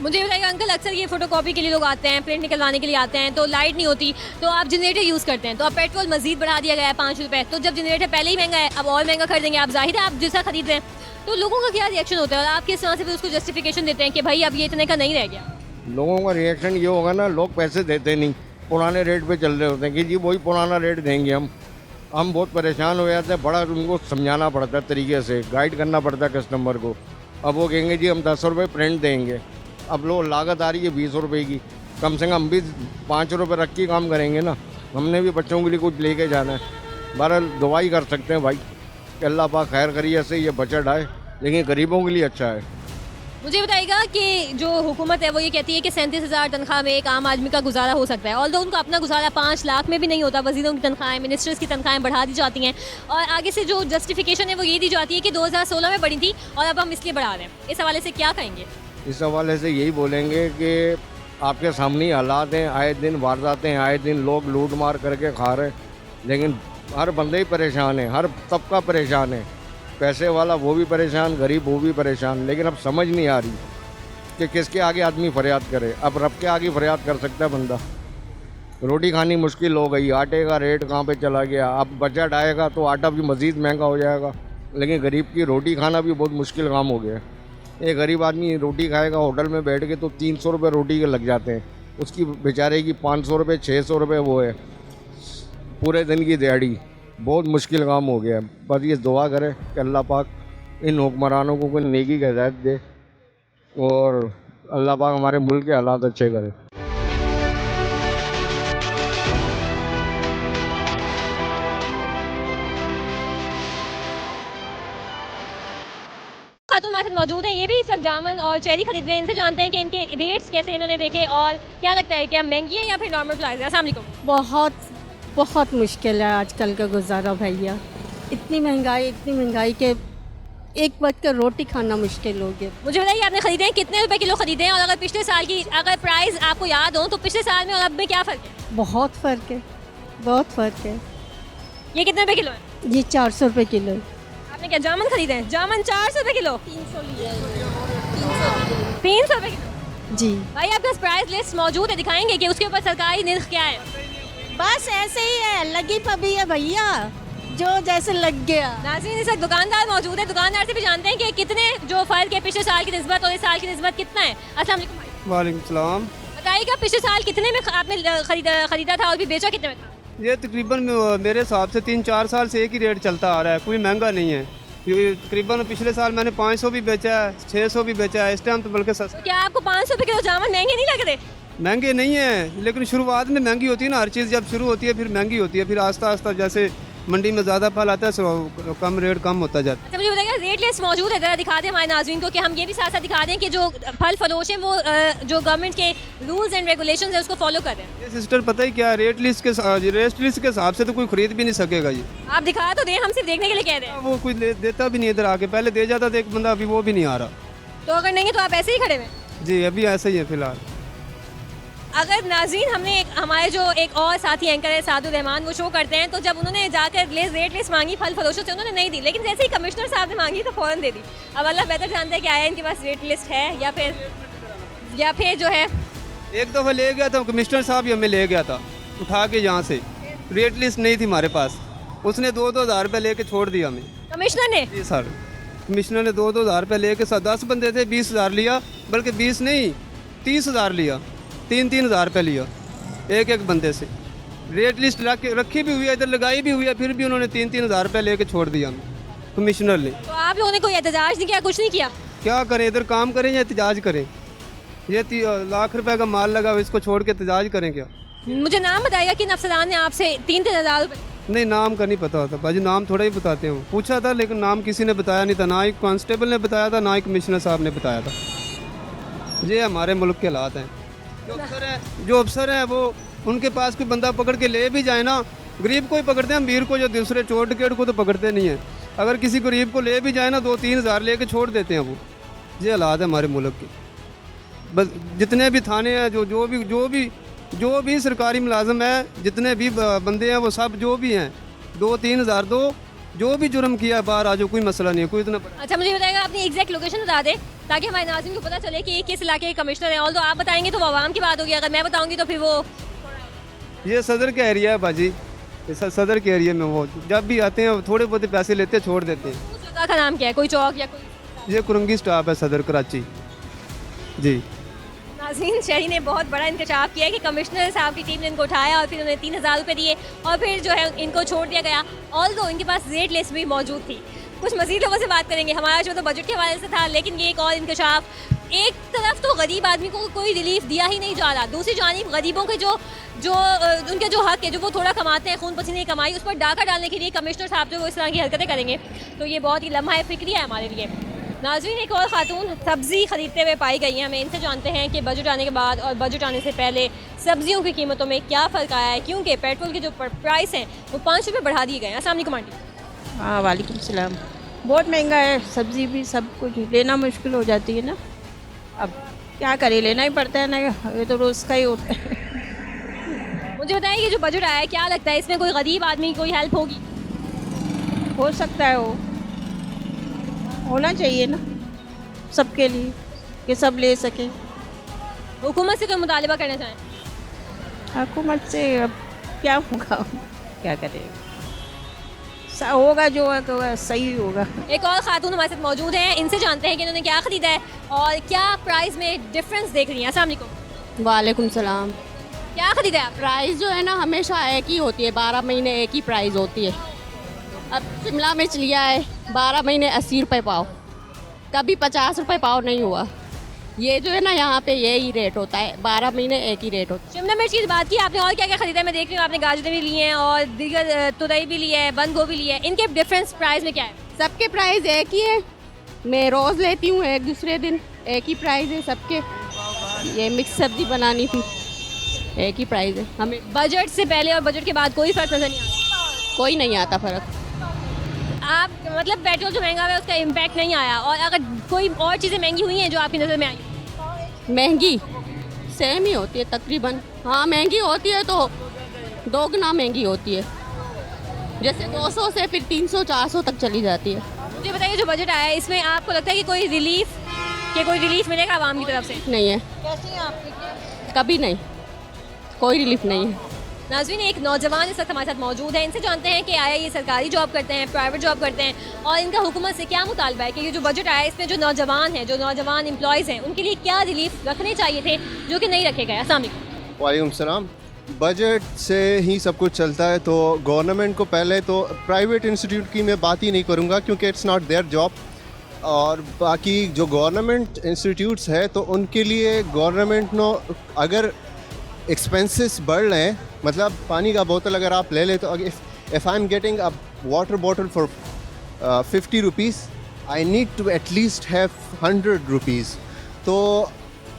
A: मुझे बताइए अंकल, अक्सर ये फोटोकॉपी के लिए लोग आते हैं, प्रिंट निकलवाने के लिए आते हैं, तो लाइट नहीं होती तो आप जनरेटर यूज़ करते हैं, तो अब पेट्रोल मजीद बढ़ा दिया गया है 5 रुपये, तो जब जनरेटर पहले ही महंगा है अब और महंगा खरीदेंगे आप, जाहिर है आप जैसा खरीद रहे हैं, तो लोगों का क्या रिएक्शन होता है और आप किस तरह से फिर उसको जस्टिफिकेशन देते हैं कि भाई अब ये इतने का नहीं रह गया?
G: लोगों का रिएक्शन ये होगा ना, लोग पैसे देते नहीं पुराने रेट पे चल रहे होते हैं कि जी वही पुराना रेट देंगे हम बहुत परेशान हो जाते हैं। बड़ा उनको समझाना पड़ता है, तरीके से गाइड करना पड़ता है कस्टमर को। अब वो कहेंगे जी हम 10 रुपये प्रिंट देंगे, अब लो लागत आ रही है 20 रुपये की, कम से कम हम भी 5 रुपये रख के काम करेंगे ना। हमने भी बच्चों के लिए कुछ लेके जाना है। बहरहाल दुआ ही कर सकते हैं भाई कि अल्लाह पाक खैर करिए, ऐसे ये बजट आए, लेकिन गरीबों के लिए अच्छा है।
A: मुझे बताइएगा कि जो हुकूमत है वो ये कहती है कि 37,000 तनख्वाह में एक आम आदमी का गुजारा हो सकता है। ऑल्दो उनको अपना गुजारा 5 लाख में भी नहीं होता। वज़ीरों की तनख्वाहें, मिनिस्टर्स की तनख्वाहें बढ़ा दी जाती हैं और आगे से जो जस्टिफिकेशन है वो ये दी जाती है कि 2016 में बढ़ी थी और अब हम इसलिए बढ़ा रहे हैं। इस हवाले से क्या कहेंगे?
G: इस हवाले से यही बोलेंगे कि आपके सामने ही हालात हैं, आए दिन वारदातें हैं, आए दिन लोग लूट मार करके खा रहे हैं, लेकिन हर बंदे ही परेशान है, हर तबका परेशान है। पैसे वाला वो भी परेशान, गरीब वो भी परेशान, लेकिन अब समझ नहीं आ रही कि किसके आगे आदमी फरियाद करे। अब रब के आगे फरियाद कर सकता है बंदा। रोटी खानी मुश्किल हो गई, आटे का रेट कहाँ पे चला गया। अब बजट आएगा तो आटा भी मज़ीद महंगा हो जाएगा, लेकिन गरीब की रोटी खाना भी बहुत मुश्किल काम हो गया है। एक गरीब आदमी रोटी खाएगा होटल में बैठ के तो 300 रुपये रोटी के लग जाते हैं, उसकी बेचारे की 500 रुपये 600 रुपये वो है पूरे दिन की दिहाड़ी। बहुत मुश्किल काम हो गया है। बस ये दुआ करें कि अल्लाह पाक इन हुक्मरानों को कोई नेकी की हिदायत दे और अल्लाह पाक हमारे मुल्क के हालात अच्छे करे।
A: खातून हमारे साथ मौजूद हैं, ये भी सब जामुन और चेरी खरीद रहे हैं। इनसे जानते हैं कि इनके रेट्स कैसे इन्होंने देखे और क्या लगता है क्या महंगी है या फिर नॉर्मल प्राइस है। अस्सलाम वालेकुम।
H: बहुत मुश्किल है आजकल का गुजारा भैया। इतनी महंगाई के एक वक्त का रोटी खाना मुश्किल हो गया।
A: मुझे बताइए आपने खरीदे हैं, कितने रुपए किलो खरीदे हैं और अगर पिछले साल की अगर प्राइस आपको याद हो तो पिछले साल में और अब में क्या फ़र्क है?
H: बहुत फ़र्क है।
A: ये कितने रुपए किलो है?
H: ये 400 रुपये किलो।
A: आपने क्या जामुन खरीदे हैं? जामुन 400 रुपये किलो, 300 रुपये किलो।
H: जी
A: भाई आपके पास प्राइस लिस्ट मौजूद है, दिखाएंगे कि उसके ऊपर सरकारी निर्ख क्या है?
H: बस ऐसे ही है, लगी पबी है भैया, जो जैसे लग गया।
A: नाज़रीन इस वक्त दुकानदार मौजूद है, दुकानदार से भी जानते हैं कि कितने जो फ़र्क है पिछले साल की निस्बत और इस साल की निस्बत कितना है। अस्सलाम वालेकुम भाई।
I: वालेकुम सलाम।
A: बताइएगा पिछले साल कितने में आपने खरीदा था और भी बेचा कितने में था?
I: ये तकरीबन मेरे हिसाब से 3-4 साल से एक ही रेट चलता आ रहा है, कोई महंगा नहीं है। ये तकरीबन पिछले साल मैंने 500 भी बेचा है, 600 भी बेचा है, इस टाइम तो बल्कि सस्ता।
A: क्या आपको 500 रुपये किलो जामुन महंगे नहीं लग रहे?
I: महंगे नहीं है, लेकिन शुरुआत में महंगी होती है ना, हर चीज़ जब शुरू होती है फिर महंगी होती है, फिर आस्ता आस्ता जैसे मंडी में ज़्यादा फल आता है तो कम रेट कम होता जाता है।
A: अच्छा मुझे बताइएगा रेट लिस्ट मौजूद है, ज़रा दिखा दें हमारे नाज़रीन को कि हम ये भी साथ साथ दिखा दें कि जो फल फरोश हैं वो जो गवर्नमेंट के रूल्स एंड रेगुलेशंस है उसको फॉलो कर रहे हैं।
I: ये सिस्टर पता ही क्या, रेट लिस्ट के हिसाब से तो कोई खरीद भी नहीं सकेगा। ये
A: आप दिखा तो दें, हम सिर्फ देखने के लिए कह रहे हैं।
I: वो कोई देता भी नहीं इधर आके, पहले दे जाता था एक बंदा, अभी वो भी नहीं आ रहा।
A: तो अगर नहीं है तो आप ऐसे ही खड़े हुए?
I: जी अभी ऐसा ही है फिलहाल।
A: अगर नाज़रीन हमने हमारे जो एक और साथी एंकर है सादुर रहमान, वो शो करते हैं, तो जब उन्होंने जाकर रेट लिस्ट मांगी फल फरोशों से उन्होंने नहीं दी, लेकिन जैसे ही कमिश्नर साहब ने मांगी तो फ़ौरन दे दी। अब अल्लाह बेहतर जानता है कि आया इनके पास रेट लिस्ट है या फिर जो है।
I: एक दफ़ा ले गया था कमिश्नर साहब ही, हमें ले गया था उठा के यहाँ से, रेट लिस्ट नहीं थी हमारे पास, उसने 2-2 हज़ार रुपये लेके छोड़ दिया हमें।
A: कमिश्नर ने?
I: जी सर, कमिश्नर ने 2-2 हज़ार रुपये लेके 10 बंदे थे 20 हज़ार लिया, बल्कि 20 नहीं 30 हज़ार लिया, 3-3 हज़ार रुपये लिया एक बंदे से। रेट लिस्ट रखी भी हुई है, इधर लगाई भी हुई है, फिर भी उन्होंने 3-3 हज़ार रुपये लेके छोड़ दिया हमें कमिश्नर ने।
A: तो आप लोगों ने कोई एहतजाज नहीं किया, कुछ नहीं किया?
I: क्या करें, इधर काम करें या एहतजाज करें? ये लाख रुपए का माल लगा, इसको छोड़ के एहतजाज करें क्या?
A: मुझे नाम बताइएगा कि अफसरान ने आपसे 3-3 हज़ार रुपये?
I: नहीं नाम का नहीं पता होता भाजी, नाम थोड़ा ही बताते हैं। पूछा था लेकिन नाम किसी ने बताया नहीं था, ना ही कांस्टेबल ने बताया था, ना ही कमिश्नर साहब ने बताया था। ये हमारे मुल्क के हालात हैं। जो अफसर हैं वो उनके पास कोई बंदा पकड़ के ले भी जाए ना, गरीब को ही पकड़ते हैं, अमीर को जो दूसरे चोर डकैत को तो पकड़ते नहीं हैं। अगर किसी गरीब को ले भी जाए ना 2-3 हज़ार लेके छोड़ देते हैं वो। ये हालात है हमारे मुल्क के। बस जितने भी थाने हैं, जो भी सरकारी मुलाजम है, जितने भी बंदे हैं वो सब जो भी हैं 2-3 हज़ार दो, जो भी जुर्म किया है बाहर आ जाओ, कोई मसला नहीं है, कोई इतना।
A: अच्छा मुझे बताएगा अपनी एग्जैक्ट लोकेशन बता दें ताकि हमारे नाज़रीन को पता चले कि किस इलाके के कमिश्नर हैं। ऑल तो आप बताएंगे तो वो आवाम की बात होगी, अगर मैं बताऊंगी तो फिर वो। ये
I: सदर का एरिया है बाजी, सदर के एरिया में वो जब भी आते हैं थोड़े बहुत पैसे लेते हैं, छोड़ देते हैं।
A: उस जगह का नाम क्या है, कोई चौक या कोई?
I: ये कुरंगी स्टॉप है सदर कराची। जी
A: नाज़रीन, शहरी ने बहुत बड़ा इंकशाफ किया है कि कमिश्नर साहब की टीम ने इनको उठाया और फिर उन्हें 3000 रुपये दिए और फिर जो है इनको छोड़ दिया गया। ऑल्दो इनके पास रेट लिस्ट भी मौजूद थी। कुछ मज़ीद लोगों से बात करेंगे। हमारा शो तो बजट के हवाले से था, लेकिन ये एक और इंकशाफ, एक तरफ तो गरीब आदमी को कोई रिलीफ दिया ही नहीं जा रहा, दूसरी जानिब गरीबों के उनके जो हक है, जो वो थोड़ा कमाते हैं, खून पसीने की कमाई, उस पर डाका डालने के लिए कमिश्नर साहब जो इस तरह की हरकतें करेंगे तो ये बहुत ही लम्हा फिक्री है हमारे लिए। नाज़रीन, एक और खातून सब्ज़ी ख़रीदते हुए पाई गई हैं। हमें इनसे जानते हैं कि बजट आने के बाद और बजट आने से पहले सब्ज़ियों की कीमतों में क्या फ़र्क आया है, क्योंकि पेट्रोल के जो प्राइस हैं वो 5 रुपये बढ़ा दिए गए हैं। अस्सलाम वालेकुम आंटी।
J: हाँ, वालेकुम सलाम। बहुत महंगा है, सब्ज़ी भी सब कुछ लेना मुश्किल हो जाती है ना। अब क्या करें, लेना ही पड़ता है ना, ये तो रोज़ का ही होता है।
A: मुझे बताइए, ये जो बजट आया है क्या लगता है इसमें कोई गरीब आदमी की कोई हेल्प होगी?
J: हो सकता है, होना चाहिए ना सबके लिए कि सब ले सकें।
A: हुकूमत से कोई मुतालबा करना चाहें?
J: हुकूमत से अब क्या होगा, क्या करें, होगा जो है तो सही होगा।
A: एक और खातून हमारे साथ मौजूद हैं, इनसे जानते हैं कि इन्होंने क्या ख़रीदा है और क्या प्राइस में डिफरेंस देख रही हैं। अस्सलाम वालेकुम।
K: वालेकुम सलाम।
A: क्या ख़रीदा है आप?
K: प्राइस जो है ना हमेशा एक ही होती है, 12 महीने एक ही प्राइस होती है। अब शिमला मिर्च लिया है 12 महीने 80 रुपये पाव, कभी 50 रुपये पाव नहीं हुआ। ये जो है ना यहाँ पे यही रेट होता है, 12 महीने एक ही रेट होता है।
A: शिमला मिर्च की बात की आपने, और क्या क्या खरीदा है? मैं देख रही हूँ आपने गाजरें भी ली हैं और दीगर तुरई भी ली है, बंद गोभी ली है। इनके डिफरेंस प्राइस में क्या है?
K: सबके प्राइस एक ही है। मैं रोज़ लेती हूँ, एक दूसरे दिन एक ही प्राइस है सबके। ये मिक्स सब्जी बनानी थी, एक ही प्राइस है। हमें
A: बजट से पहले और बजट के बाद कोई फ़र्क नज़र नहीं आता?
K: कोई नहीं आता फ़र्क।
A: आप मतलब पेट्रोल जो महंगा है उसका इम्पैक्ट नहीं आया, और अगर कोई और चीज़ें महंगी हुई हैं जो आपकी नज़र में आई?
K: महंगी सेम ही होती है तकरीबन। हाँ, महंगी होती है तो 2 गुना महंगी होती है, जैसे 200 से फिर 300-400 तक चली जाती है।
A: मुझे बताइए, जो बजट आया है इसमें आपको लगता है कि कोई रिलीफ मिलेगा आवाम की तरफ से?
K: नहीं है, कभी नहीं, कोई रिलीफ नहीं है।
A: नाज़रीन, एक नौजवान इस वक्त हमारे साथ मौजूद है, इनसे जानते हैं कि आया ये सरकारी जॉब करते हैं, प्राइवेट जॉब करते हैं, और इनका हुकूमत से क्या मुतालबा है कि ये जो बजट आया है इसमें जो नौजवान हैं, जो नौजवान एम्प्लॉयज़ हैं, उनके लिए क्या रिलीफ रखने चाहिए थे जो कि नहीं रखे गए। अस्सलाम वालेकुम।
L: वालेकुम सलाम। बजट से ही सब कुछ चलता है, तो गवर्नमेंट को पहले तो प्राइवेट इंस्टीट्यूट की मैं बात ही नहीं करूँगा क्योंकि इट्स नॉट देयर जॉब, और बाकी जो गवर्नमेंट इंस्टीट्यूट्स है तो उनके लिए गवर्नमेंट नो अगर एक्सपेंसेस बढ़ रहे हैं, मतलब पानी का बोतल अगर आप ले ले तो if I am getting a water bottle for 50 rupees, I need to at least have 100 rupees. तो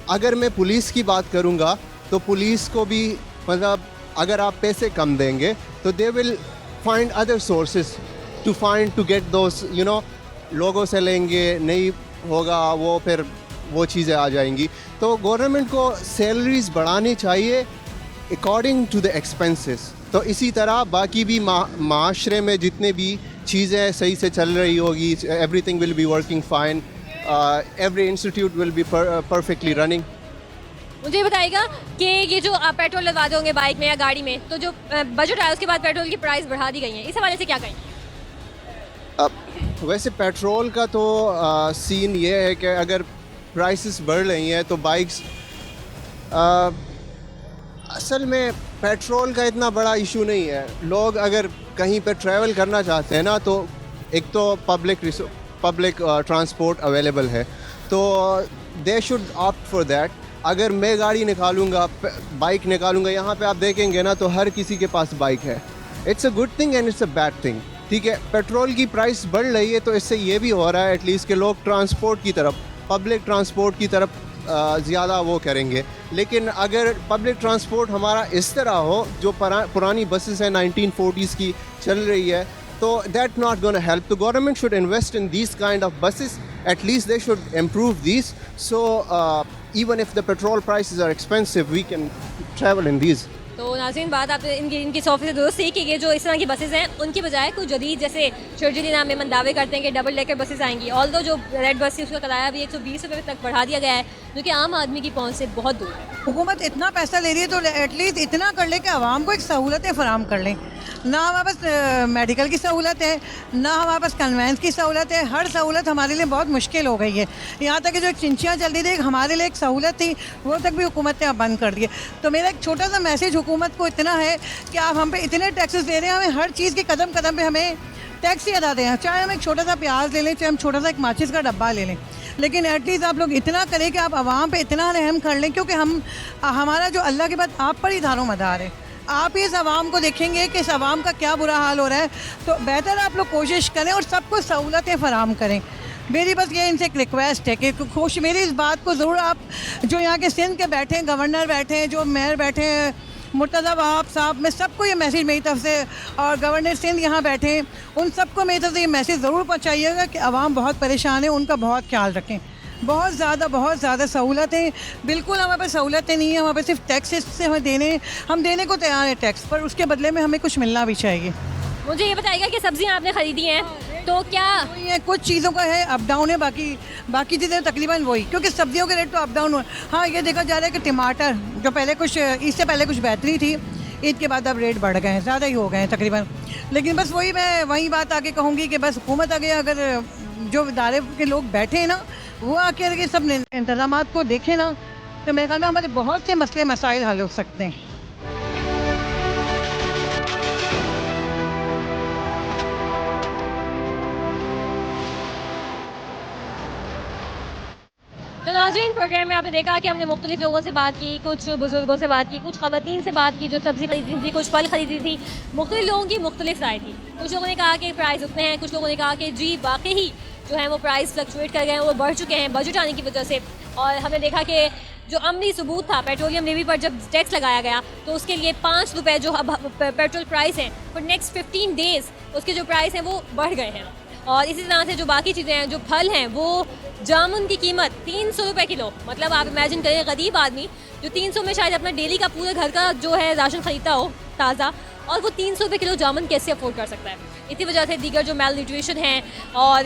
L: अगर मैं पुलिस की बात करूँगा तो पुलिस को भी मतलब अगर आप पैसे कम देंगे तो they will find other sources to get those, you know, लोगों से लेंगे नहीं होगा वो, फिर वो चीज़ें आ जाएंगी। तो गवर्नमेंट को सैलरीज बढ़ानी चाहिए अकॉर्डिंग टू द एक्सपेंसेस। तो इसी तरह बाकी भी माशरे में जितने भी चीज़ें सही से चल रही होगी, everything will be working fine, every institute will be perfectly running.
A: मुझे बताइएगा कि ये जो आप पेट्रोल लगवा दोगे बाइक में या गाड़ी में, तो जो बजट आया उसके बाद पेट्रोल की प्राइस बढ़ा दी गई है, इस हवाले से क्या कहेंगे?
L: वैसे पेट्रोल का तो सीन ये है कि अगर प्राइसेस बढ़ रही हैं तो बाइक्स, असल में पेट्रोल का इतना बड़ा इशू नहीं है। लोग अगर कहीं पे ट्रैवल करना चाहते हैं ना, तो एक तो पब्लिक ट्रांसपोर्ट अवेलेबल है, तो they should opt for that. अगर मैं गाड़ी निकालूंगा, बाइक निकालूंगा, यहाँ पे आप देखेंगे ना तो हर किसी के पास बाइक है। It's a good thing and it's a bad thing, ठीक है। पेट्रोल की प्राइस बढ़ रही है तो इससे ये भी हो रहा है एटलीस्ट कि लोग ट्रांसपोर्ट की तरफ, पब्लिक ट्रांसपोर्ट की तरफ ज़्यादा वो करेंगे। लेकिन अगर पब्लिक ट्रांसपोर्ट हमारा इस तरह हो जो पुरानी बसेस हैं 1940s की चल रही है, तो that not gonna help. The government should invest in these kind of buses, at least they should improve these, so even if the petrol prices are expensive, we can travel in these.
A: तो नाज़रीन, बात आपने इनकी 100% दुरुस्त थी कि ये जो इस तरह की बसेस हैं उनकी बजाय कुछ जदीद, जैसे शर्जीली नाम में दावे करते हैं कि डबल डेकर बसेस आएंगी। ऑल्दो जो रेड बस है उसका किराया भी 120 रुपये तक बढ़ा दिया गया है, जो कि आम आदमी की पहुंच से बहुत दूर है।
M: हुकूमत इतना पैसा ले रही है तो एटलीस्ट इतना कर ले कि आवाम को एक सहूलतें फराम कर लें। ना हमारे पास मेडिकल की सहूलत है, ना हमारे पास कन्वेंस की सहूलत है। हर सहूलत हमारे लिए बहुत मुश्किल हो गई है। यहाँ तक कि जो एक चिंचियाँ चल रही थी, हमारे लिए एक सहूलत थी, वो तक भी हुकूमत ने अब बंद कर दी है। तो मेरा एक छोटा सा मैसेज हुकूमत को इतना है कि आप हम पे इतने टैक्सेस दे रहे हैं, हमें हर चीज़ के कदम कदम पे हमें टैक्स ही अदा दें। चाहे हम एक छोटा सा प्याज ले लें, चाहे हम छोटा सा एक माचिस का डब्बा ले लें, लेकिन एटलीस्ट आप लोग इतना करें कि आप आवाम पे इतना रहम कर लें, क्योंकि हमारा जो अल्लाह के बाद आप पर ही दारो मदार है। आप ही इस आवाम को देखेंगे कि इस आवाम का क्या बुरा हाल हो रहा है, तो बेहतर आप लोग कोशिश करें और सबको सहूलतें फराहम करें। मेरी बस ये इनसे एक रिक्वेस्ट है कि मेरी इस बात को ज़रूर आप जो यहाँ के सिंध के बैठे हैं, गवर्नर बैठे हैं, जो मेयर बैठे हैं, मुर्तज़ा वहाब साहब, मैं सबको ये मैसेज मेरी तरफ से, और गवर्नर सिंध यहाँ बैठे हैं, उन सबको मेरी तरफ से ये मैसेज ज़रूर पहुँचाइएगा कि आवाम बहुत परेशान है, उनका बहुत ख्याल रखें। बहुत ज़्यादा सहूलतें, बिल्कुल हमारे पास सहूलतें नहीं है, हमारे पास सिर्फ टैक्स से हम देने को तैयार हैं टैक्स, पर उसके बदले में हमें कुछ मिलना भी चाहिए।
A: मुझे ये बताइएगा कि सब्जियां आपने खरीदी हैं, तो क्या
M: ये कुछ चीज़ों का है अप डाउन है, बाकी चीज़ें तकरीबन वही, क्योंकि सब्जियों के रेट तो अप डाउन हुए। हाँ, ये देखा जा रहा है कि टमाटर जो पहले इससे पहले कुछ बेहतरी थी, ईद के बाद अब रेट बढ़ गए हैं, ज़्यादा ही हो गए हैं तकरीबन। लेकिन बस मैं वही बात आगे कहूँगी कि बस हुकूमत आगे अगर जो इदारे के लोग बैठे हैं ना, वो आके अगर सब इंतजामात को देखें ना, तो मेरे ख्याल में हमारे बहुत से मसले मसाइल हल हो सकते हैं।
A: तो नाज़रीन, प्रोग्राम में आपने देखा कि हमने मुख्तलिफ लोगों से बात की, कुछ बुजुर्गों से बात की, कुछ ख़वातीन से बात की जो सब्ज़ी खरीदी थी, कुछ फल खरीदी थी। मुख्तलिफ लोगों की मुख्तलिफ राय थी। कुछ लोगों ने कहा कि प्राइस उतने हैं, कुछ लोगों ने कहा कि जी वाकई ही जो है वो प्राइस फ्लक्चुएट कर गए हैं, वो बढ़ चुके हैं बजट आने की वजह से। और हमने देखा कि जो अमली सबूत था, पेट्रोलियम लेवी पर जब टैक्स लगाया गया, तो उसके लिए 5 रुपये जो अब पेट्रोल प्राइस है फॉर नेक्स्ट 15 डेज़, उसके जो प्राइस हैं वो बढ़ गए हैं। और इसी तरह से जो बाकी चीज़ें हैं, जो फल हैं, वो जामुन की कीमत 300 रुपये किलो। मतलब आप इमेजिन करें, गरीब आदमी जो 300 में शायद अपना डेली का पूरे घर का जो है राशन ख़रीदता हो ताज़ा, और वो 300 रुपये किलो जामुन कैसे अफोर्ड कर सकता है। इसी वजह से दीगर जो मेल न्यूट्रिशन है और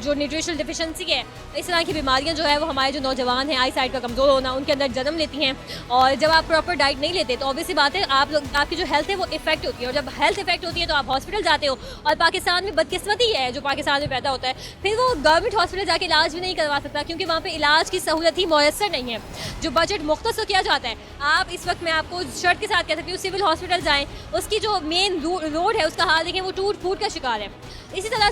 A: जो न्यूट्रिशनल डिफिशेंसी है, इस तरह की बीमारियां जो है वो हमारे जो नौजवान हैं, आई साइड का कमज़ोर होना, उनके अंदर जन्म लेती हैं। और जब आप प्रॉपर डाइट नहीं लेते तो ऑब्वियसली बात है आपकी जो हेल्थ है वो इफेक्ट होती है, और जब हेल्थ इफेक्ट होती है तो आप हॉस्पिटल जाते हो। और पाकिस्तान में बदकिस्मती है जो पाकिस्तान में पैदा होता है, फिर वो गवर्नमेंट हॉस्पिटल जाके इलाज भी नहीं करवा सकता, क्योंकि वहाँ पर इलाज की सहूलत ही मुयसर नहीं है। जो बजट मुख्तसर किया जाता है, आप इस वक्त मैं आपको शर्त के साथ कह सकती हूँ, सिविल हॉस्पिटल जाएँ, उसकी जो मेन रोड है उसका हाल देखें, वो टूट फूट का शिकार है। इसी तरह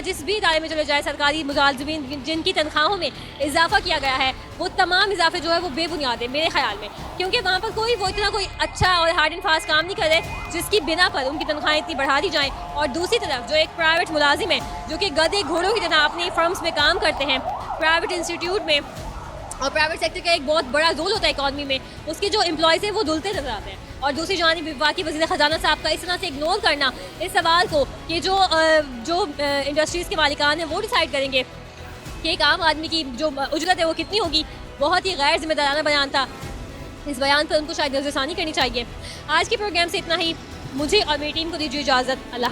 A: जिस भी इदारे में चले जाए, सरकारी मुलाजिमीन जिनकी तनख्वाहों में इजाफा किया गया है, वो तमाम इजाफे जो है वो बेबुनियाद है मेरे ख्याल में, क्योंकि वहाँ पर इतना कोई अच्छा और हार्ड एंड फास्ट काम नहीं कर रहे जिसकी बिना पर उनकी तनख्वाहें इतनी बढ़ा दी जाएँ। और दूसरी तरफ जो एक प्राइवेट मुलाजिम है, जो कि गधे घोड़ों की तरह अपनी फर्म्स में काम करते हैं, प्राइवेट इंस्टीट्यूट में, और प्राइवेट सेक्टर का एक बहुत बड़ा रोल होता है इकॉनमी में, उसके जो एम्प्लॉयज़ हैं वो धुलते नजर आते हैं। और दूसरी जानिब वफाकी वज़ीर ख़जाना साहब का इस तरह से इग्नोर करना इस सवाल को कि जो इंडस्ट्रीज़ के मालिकान हैं वो डिसाइड करेंगे कि एक आम आदमी की जो उजरत है वो कितनी होगी, बहुत ही गैर जिम्मेदाराना बयान था। इस बयान पर उनको शायद नज़रसानी करनी चाहिए। आज के प्रोग्राम से इतना ही। मुझे और मेरी टीम को दीजिए इजाज़त। अल्लाह हाफ़िज़।